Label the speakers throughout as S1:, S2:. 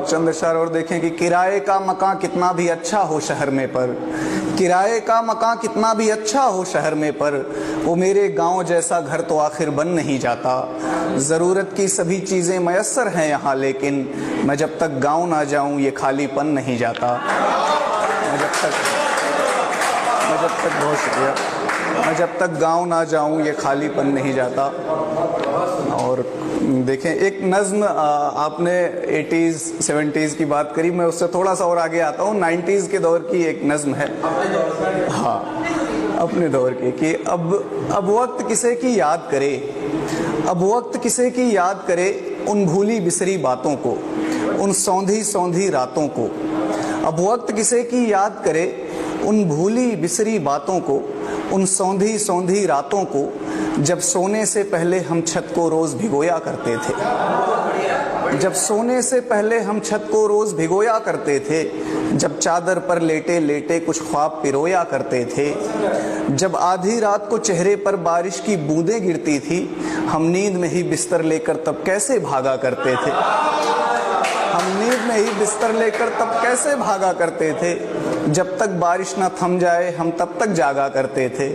S1: चंद अशआर और देखें कि किराए का मकान कितना भी अच्छा हो शहर में पर, किराए का मकान कितना भी अच्छा हो शहर में पर, वो मेरे गांव जैसा घर तो आखिर बन नहीं जाता। ज़रूरत की सभी चीज़ें मयस्सर हैं यहाँ, लेकिन मैं जब तक गांव ना जाऊँ ये खालीपन नहीं जाता। बहुत शुक्रिया। मैं जब तक गांव ना जाऊं ये खालीपन नहीं जाता। और देखें, एक नज़्म आपने 80s 70s की बात करी, मैं उससे थोड़ा सा और आगे आता हूँ। 90s के दौर की एक नज़्म है, हाँ अपने दौर की, कि अब वक्त किसे की याद करे, अब वक्त किसे की याद करे उन भूली बिसरी बातों को, उन सौंधी सौंधी रातों को। अब वक्त किसे की याद करे उन भूली बिसरी बातों को, उन सौंधी सौंधी रातों को, जब सोने से पहले हम छत को रोज भिगोया करते थे, जब सोने से पहले हम छत को रोज भिगोया करते थे, जब चादर पर लेटे लेटे कुछ ख्वाब पिरोया करते थे, जब आधी रात को चेहरे पर बारिश की बूंदें गिरती थी, हम नींद में ही बिस्तर लेकर तब कैसे भागा करते थे, हम नींद में ही बिस्तर लेकर तब कैसे भागा करते थे, जब तक बारिश ना थम जाए हम तब तक जागा करते थे।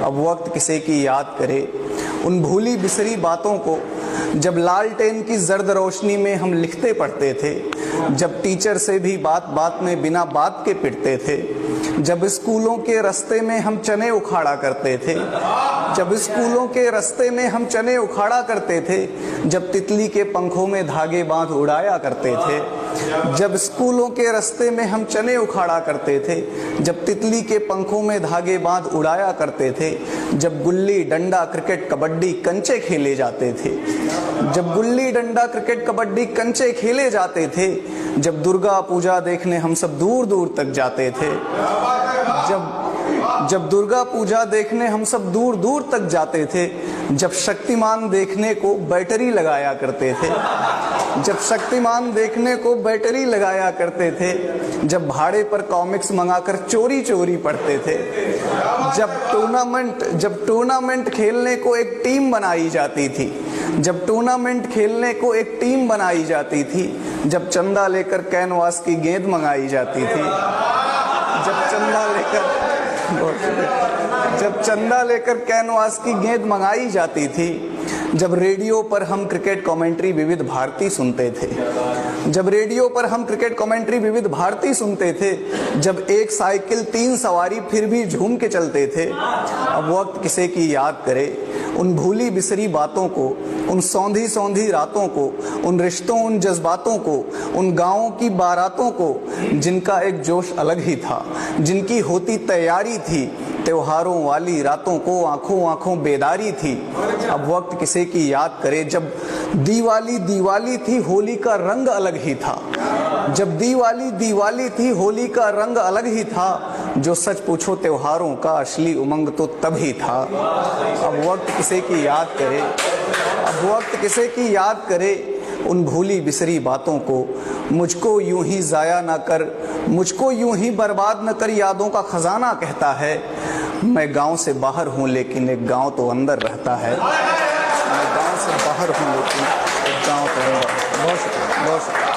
S1: अब वक्त किसे की याद करे उन भूली बिसरी बातों को, जब लालटेन की जर्द रोशनी में हम लिखते पढ़ते थे, जब टीचर से भी बात बात में बिना बात के पिटते थे, जब स्कूलों के रास्ते में हम चने उखाड़ा करते थे, जब स्कूलों के रास्ते में हम चने उखाड़ा करते थे, जब तितली के पंखों में धागे बांध उड़ाया करते थे, जब स्कूलों के रास्ते में हम चने उखाड़ा करते थे, जब तितली के पंखों में धागे बांध उड़ाया करते थे, जब गुल्ली डंडा क्रिकेट कबड्डी कंचे खेले जाते थे, जब गुल्ली डंडा क्रिकेट कबड्डी कंचे खेले जाते थे, जब दुर्गा पूजा देखने हम सब दूर दूर तक जाते थे, जब दुर्गा पूजा देखने हम सब दूर दूर तक जाते थे, जब शक्तिमान देखने को बैटरी लगाया करते थे, जब शक्तिमान देखने को बैटरी लगाया करते थे, जब भाड़े पर कॉमिक्स मंगाकर चोरी चोरी पढ़ते थे, जब टूर्नामेंट खेलने को एक टीम बनाई जाती थी, जब टूर्नामेंट खेलने को एक टीम बनाई जाती थी, जब चंदा लेकर कैनवास की गेंद मंगाई जाती थी, जब चंदा लेकर कैनवास की गेंद मंगाई जाती थी, जब रेडियो पर हम क्रिकेट कमेंट्री विविध भारती सुनते थे, जब रेडियो पर हम क्रिकेट कमेंट्री विविध भारती सुनते थे, जब एक साइकिल 3 सवारी फिर भी झूम के चलते थे। अब वक्त किसे की याद करे उन भूली बिसरी बातों को, उन सौंधी सौंधी रातों को, उन रिश्तों उन जज्बातों को, उन गाँवों की बारातों को, जिनका एक जोश अलग ही था, जिनकी होती तैयारी थी, त्योहारों वाली रातों को आंखों आंखों बेदारी थी। अब वक्त किसे की याद करे जब दीवाली दीवाली थी होली का रंग अलग ही था, जब दीवाली दीवाली थी होली का रंग अलग ही था, जो सच पूछो त्योहारों का असली उमंग तो तब ही था। अब वक्त किसे की याद करे, अब वक्त किसे की याद करे उन भूली बिसरी बातों को, मुझको यूं ही जाया ना कर, मुझको यूं ही बर्बाद न कर, यादों का खजाना कहता है। मैं गांव से बाहर हूं लेकिन एक गांव तो अंदर रहता है, मैं गांव से बाहर हूं लेकिन एक गांव तो अंदर। बहुत शुक्रिया, बहुत शुक्रिया।